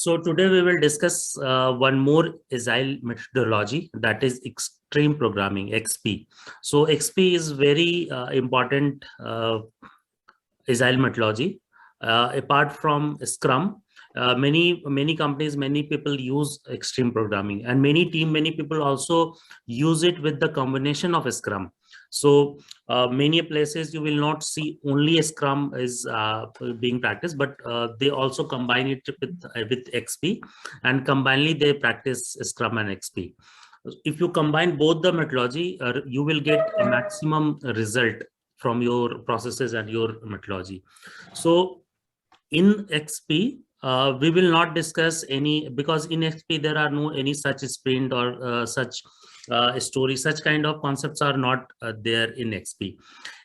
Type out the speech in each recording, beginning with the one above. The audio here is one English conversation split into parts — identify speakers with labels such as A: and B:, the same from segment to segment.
A: So today we will discuss one more agile methodology, that is extreme programming, XP. So XP is very important agile methodology. Apart from Scrum, many companies, many people use extreme programming, and many people also use it with the combination of Scrum. So many places you will not see only a Scrum is being practiced, but they also combine it with XP, and combinedly they practice Scrum and XP. If you combine both the methodology, you will get a maximum result from your processes and your methodology. So in XP, we will not discuss any, because in XP there are no any such sprint or such story, such kind of concepts are not there in XP.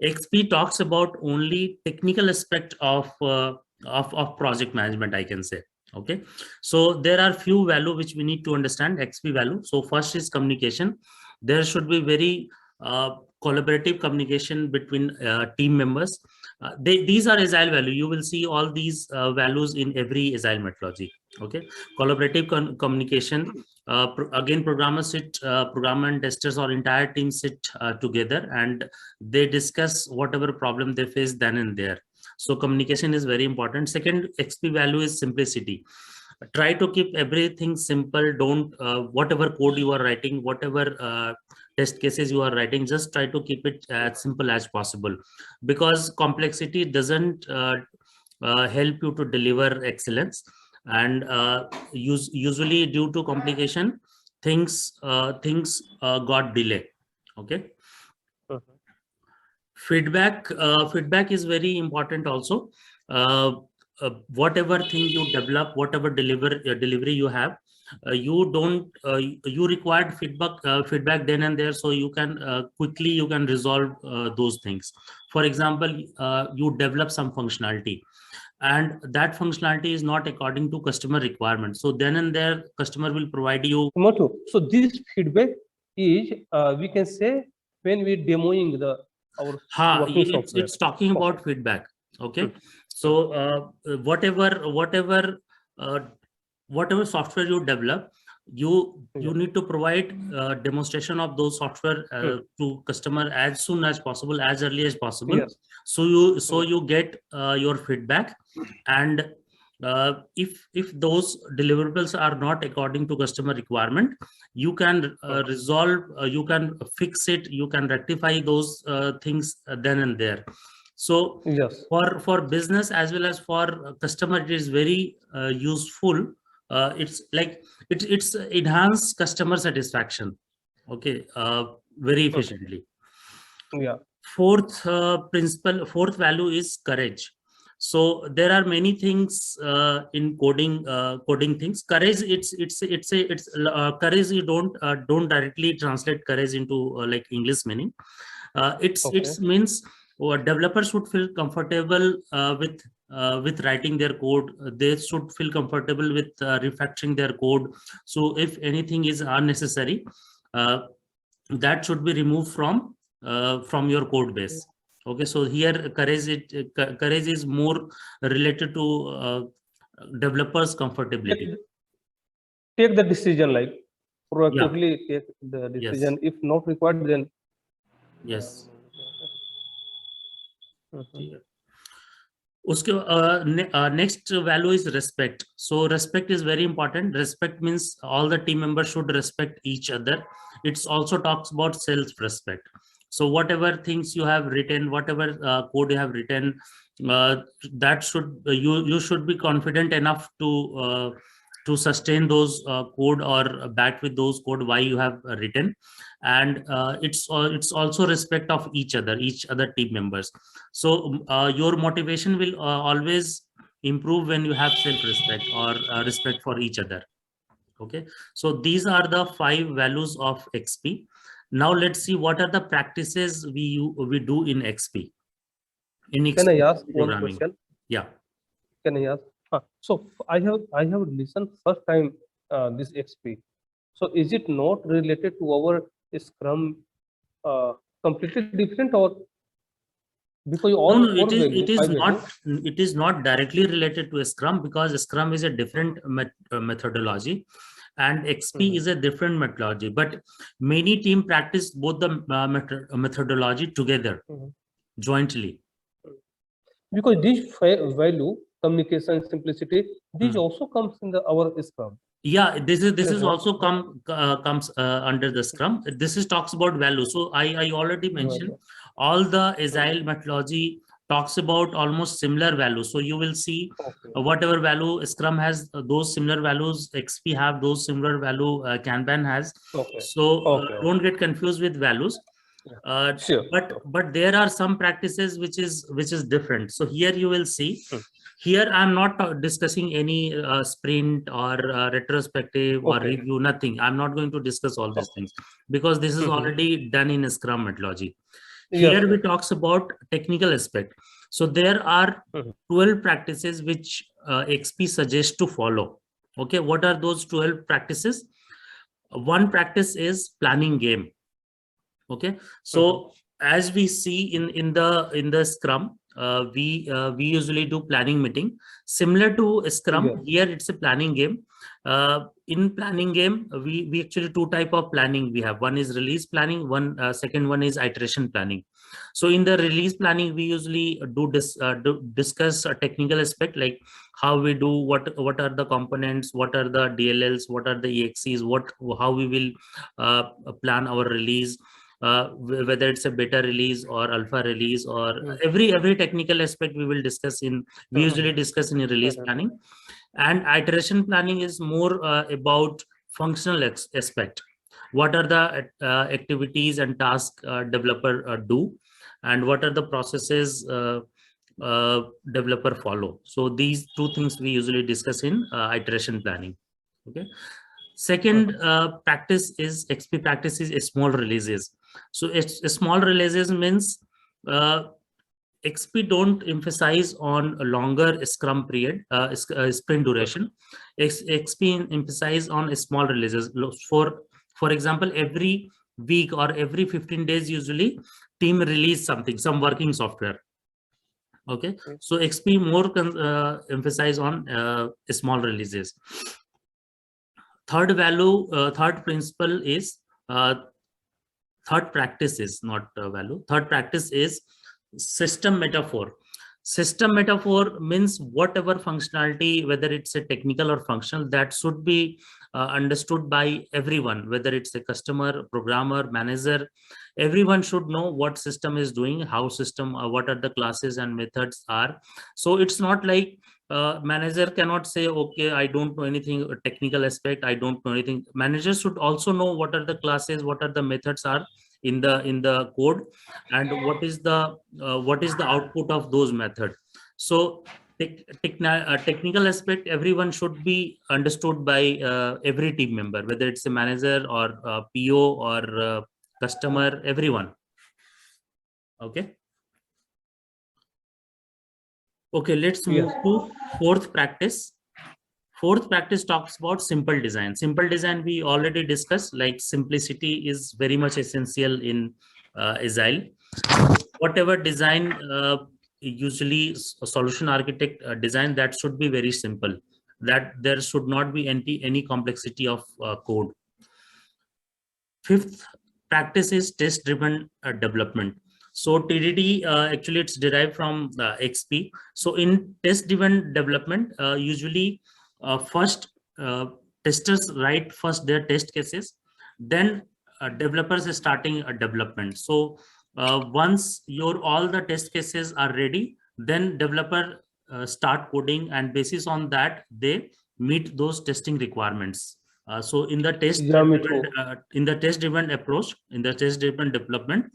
A: XP talks about only technical aspect of project management, I can say. Okay, so there are few value which we need to understand XP value. So first is communication. There should be very collaborative communication between team members. These are agile value. You will see all these values in every agile methodology. Okay, collaborative communication. Again, programmer and testers or entire team sit together and they discuss whatever problem they face then and there. So communication is very important. Second XP value is simplicity. Try to keep everything simple. Don't whatever code you are writing, whatever test cases you are writing, just try to keep it as simple as possible, because complexity doesn't help you to deliver excellence. And usually due to complication, things got delay. Okay. Feedback is very important also. Whatever thing you develop, whatever delivery you have, you required feedback then and there, so you can quickly you can resolve those things. For example, you develop some functionality and that functionality is not according to customer requirement, so then and there customer will provide you.
B: So this feedback is we can say when we demoing the our working software.
A: It's talking about feedback. Okay. So whatever software you develop, you need to provide demonstration of those software to customer as soon as possible, as early as possible.
B: Yes.
A: So you get your feedback, and if those deliverables are not according to customer requirement, you can resolve, you can fix it, you can rectify those things then and there. So
B: yes,
A: for business as well as for customer, it is very useful. It's like it's enhance customer satisfaction. Okay, very efficiently.
B: yeah.
A: Fourth value is courage. So there are many things in coding things. Courage, it's courage. You don't directly translate courage into like English meaning. It's means developers should feel comfortable with writing their code. They should feel comfortable with refactoring their code. So if anything is unnecessary, that should be removed from your code base. Okay, so here courage is more related to developers comfortability.
B: Take the decision, like proactively take the decision. If not required, then
A: yes. Next value is respect. So respect is very important. Respect means all the team members should respect each other. It also talks about self-respect. So whatever things you have written, whatever code you have written, that should you should be confident enough to sustain those code or back with those code why you have written. And it's also respect of each other team members. So your motivation will always improve when you have self-respect or respect for each other. Okay, so these are the 5 values of XP. Now let's see what are the practices we do in XP.
B: Can I ask one question?
A: Yeah.
B: Can I ask? So I have listened first time this XP. So is it not related to our Scrum completely different, or Because all
A: No,
B: core value, five value.
A: it is not directly related to Scrum, because Scrum is a different methodology and XP is a different methodology, but many team practice both the methodology together jointly.
B: Because this value, communication, simplicity, this also comes in our Scrum.
A: Yeah, this is
B: what?
A: also comes under the Scrum. This is talks about value. So I already mentioned all the agile methodology talks about almost similar values. So you will see whatever value Scrum has, those similar values. XP have those similar value. Kanban has. So don't get confused with values.
B: Sure.
A: But there are some practices which is different. So here you will see. Here I'm not discussing any sprint or retrospective or review, nothing. I'm not going to discuss all these things because this is already done in a Scrum methodology. Here we talks about technical aspect. So there are 12 practices which XP suggests to follow. Okay, what are those 12 practices? One practice is planning game. Okay, so as we see in the Scrum, we usually do planning meeting similar to Scrum. Here it's a planning game. In planning game, we actually two type of planning we have. One is release planning, second one is iteration planning. So in the release planning, we usually discuss a technical aspect like how we do, what are the components, what are the DLLs, what are the EXEs, how we will plan our release. Whether it's a beta release or alpha release or every technical aspect we will discuss we usually discuss in a release planning. And iteration planning is more about functional aspect. What are the activities and tasks developer do, and what are the processes developer follow. So these two things we usually discuss in iteration planning. Okay. Second practice is XP practice is small releases. So it's small releases means XP don't emphasize on a longer Scrum period, sprint duration. XP emphasize on small releases. For example, every week or every 15 days, usually team release something, some working software. Okay, so XP more emphasize on small releases. Third principle is third practice is not value. Third practice is system metaphor. System metaphor means whatever functionality, whether it's a technical or functional, that should be understood by everyone, whether it's a customer, programmer, manager. Everyone should know what system is doing, how system, what are the classes and methods are. So it's not like manager cannot say, okay, I don't know anything technical aspect, I don't know anything. Manager should also know what are the classes, what are the methods are in the code, and what is the output of those methods. So technical aspect, everyone should be understood by every team member, whether it's a manager or PO or customer, everyone. Okay. Okay, let's move to fourth practice. Fourth practice talks about simple design. Simple design we already discussed, like simplicity is very much essential in Agile. Whatever design, usually a solution architect design, that should be very simple, that there should not be any complexity of code. Fifth practice is test driven development. So TDD, actually it's derived from XP. So in test driven development, usually first testers write first their test cases, then developers are starting a development. So once all the test cases are ready, then developer start coding, and basis on that they meet those testing requirements. So in the test driven approach, in the test driven development,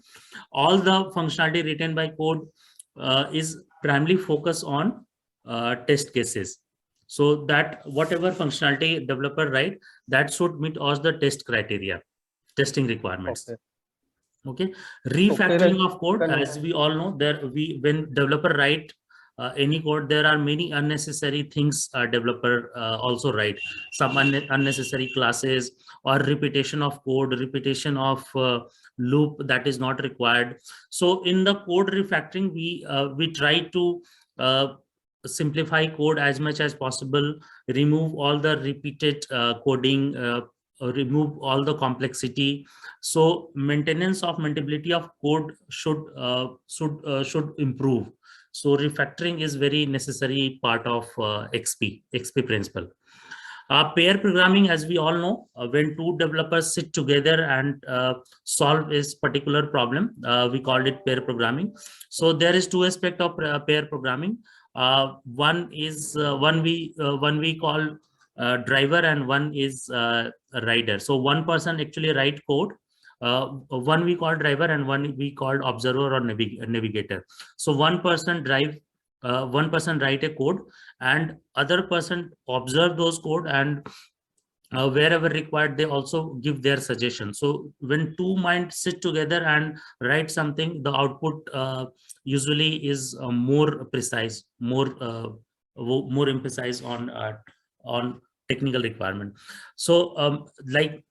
A: all the functionality written by code is primarily focused on test cases. So that whatever functionality developer write, that should meet all the test criteria, testing requirements. Okay. Refactoring of code, as we all know, when developer write any code, there are many unnecessary things developer also write. Some unnecessary classes or repetition of code, repetition of loop that is not required. So in the code refactoring, we try to uh, simplify code as much as possible, remove all the repeated coding, remove all the complexity. So maintenance of maintainability of code should improve. So refactoring is very necessary part of XP principle. Pair programming, as we all know, when two developers sit together and solve this particular problem, we called it pair programming. So there is two aspects of pair programming. One is one we call driver, and one is a rider. So one person actually write code. One we call driver and one we called observer or navigator. So one person write a code, and other person observe those code, and wherever required they also give their suggestion. So when two minds sit together and write something, the output usually is more precise, more emphasized on technical requirement. So like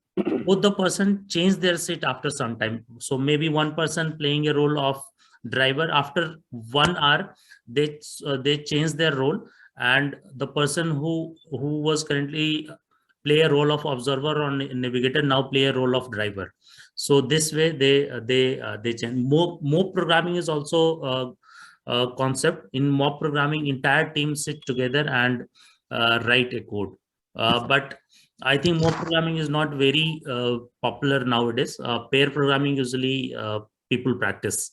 A: both the person change their seat after some time. So maybe one person playing a role of driver, after 1 hour they change their role, and the person who was currently play a role of observer or navigator now play a role of driver. So this way they change. Mob programming is also concept. In mob programming, entire team sit together and write a code, but I think mob programming is not very popular nowadays. Pair programming usually people practice.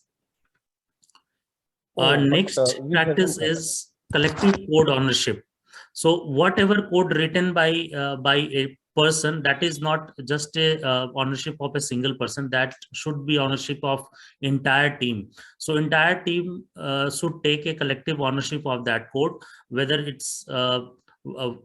B: Oh, but
A: Next
B: we haven't
A: practice
B: had.
A: is collective code ownership. So whatever code written by a person, that is not just a ownership of a single person. That should be ownership of entire team. So entire team should take a collective ownership of that code, whether it's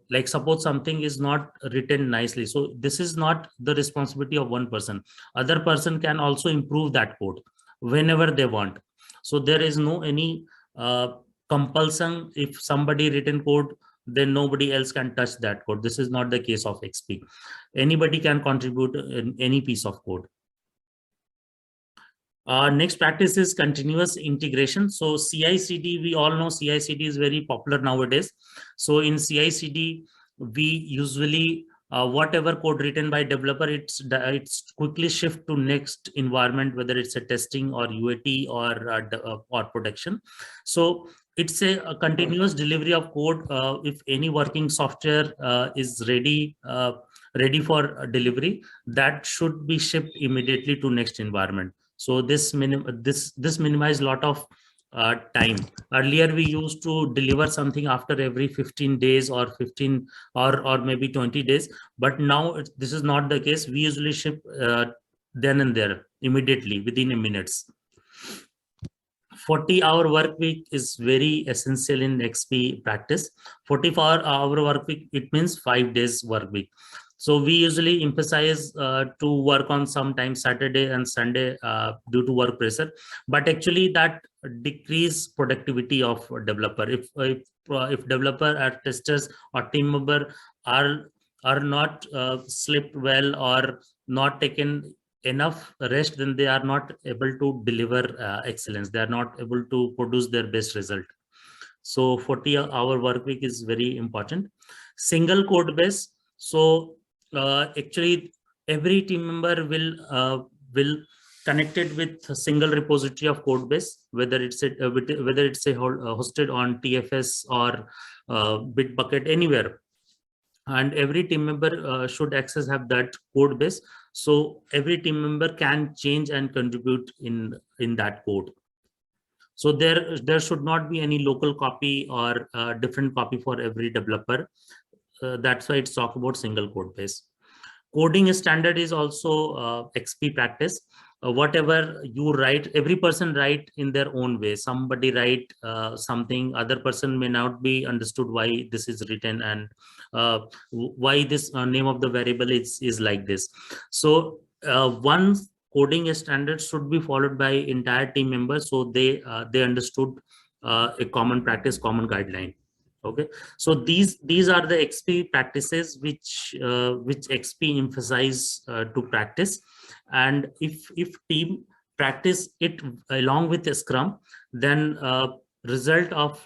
A: like suppose something is not written nicely. So this is not the responsibility of one person. Other person can also improve that code whenever they want. So there is no any compulsion. If somebody written code, then nobody else can touch that code. This is not the case of XP. Anybody can contribute in any piece of code. Next practice is continuous integration. So CI/CD, we all know CI/CD is very popular nowadays. So in CI/CD, we usually whatever code written by developer, it's quickly shift to next environment, whether it's a testing or UAT or production. So it's a continuous delivery of code. If any working software is ready for delivery, that should be shipped immediately to next environment. So this minimize lot of time. Earlier we used to deliver something after every 15 days or 15 or maybe 20 days, but now this is not the case. We usually ship then and there immediately within a minutes. 40-hour work week is very essential in XP practice. 44-hour work week, it means 5 days work week. So we usually emphasize to work on sometimes Saturday and Sunday due to work pressure, but actually that decrease productivity of developer. If developer or testers or team member are not slept well or not taken enough rest, then they are not able to deliver excellence. They are not able to produce their best result. So 40-hour work week is very important. Single code base. So actually every team member will connected with a single repository of code base, whether it's hosted on TFS or Bitbucket, anywhere, and every team member should have that code base, so every team member can change and contribute in that code. So there should not be any local copy or different copy for every developer. That's why it's talk about single code base. Coding standard is also XP practice. Whatever you write, every person write in their own way. Somebody write something, other person may not be understood why this is written, and why this name of the variable is like this. So one coding standard should be followed by entire team members, so they understood a common practice, common guideline. Okay, so these are the XP practices which XP emphasize to practice. And if team practice it along with the Scrum, then result of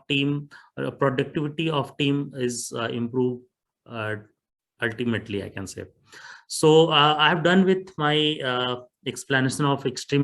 A: team productivity of team is improved ultimately, I can say. So I have done with my explanation of extreme